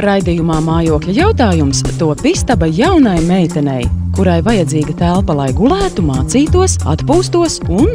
Raidījumā Mājokļa jautājums top istaba jaunai meitenei, kurai vajadzīga telpa, lai gulētu, mācītos, atpūstos un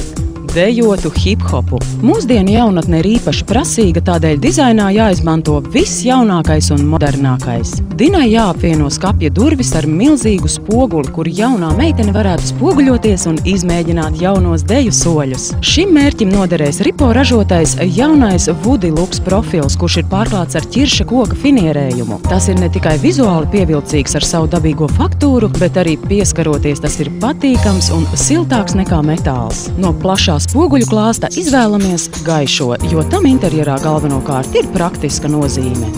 dejotu hip-hopu. Mūsdienu jaunatne ir īpaši prasīga, tādēļ dizainā jāizmanto viss jaunākais un modernākais. Dinai jāapvieno skapja durvis ar milzīgu spoguli, kur jaunā meitene varētu spoguļoties un izmēģināt jaunos deju soļus. Šim mērķim noderēs Ripo ražotais jaunais Woody Lux profils, kurš ir pārklāts ar ķirša koka finierējumu. Tas ir ne tikai vizuāli pievilcīgs ar savu dabīgo faktūru, bet arī pieskaroties tas ir patīkams un siltāks nekā metāls. No plašā spoguļu klāsta izvēlamies gaišo, jo tam interjerā galvenokārt ir praktiska nozīme.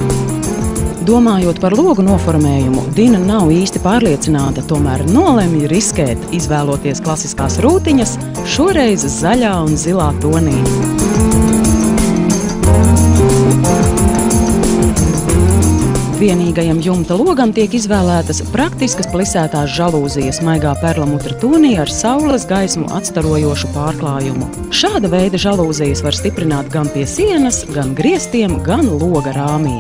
Domājot par logu noformējumu, Dina nav īsti pārliecināta, tomēr nolemj riskēt, izvēloties klasiskās rūtiņas, šoreiz zaļā un zilā tonī. Vienīgajam jumta logam tiek izvēlētas praktiskas plisētās žalūzijas maigā perlamutra tonī ar saules gaismu atstarojošu pārklājumu. Šāda veida žalūzijas var stiprināt gan pie sienas, gan griestiem, gan loga rāmī.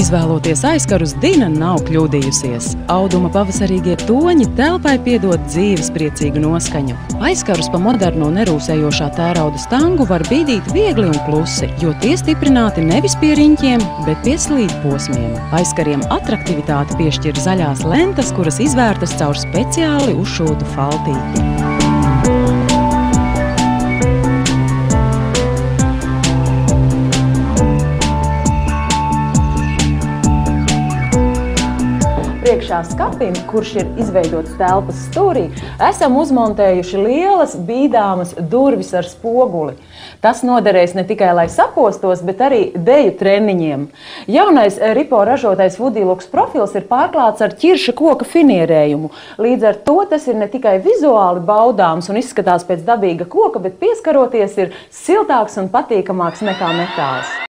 Izvēloties aizkarus, Dina nav kļūdījusies. Auduma pavasarīgie toņi telpai piedod dzīvespriecīgu noskaņu. Aizkarus pa moderno nerūsējošā tērauda stangu var bīdīt viegli un klusi, jo tie stiprināti nevis pie riņķiem, bet pie slīdposmiem. Aizkariem atraktivitāti piešķir zaļās lentas, kuras izvērtas caur speciāli uzšūtu faltīti. Priekšā skapim, kurš ir izveidots telpas stūrī, esam uzmontējuši lielas, bīdāmas durvis ar spoguli. Tas noderēs ne tikai, lai sapostos, bet arī deju treniņiem. Jaunais Ripo ražotais Woody Lux profils ir pārklāts ar ķirša koka finierējumu. Līdz ar to tas ir ne tikai vizuāli baudāms un izskatās pēc dabīga koka, bet pieskaroties ir siltāks un patīkamāks nekā metāls.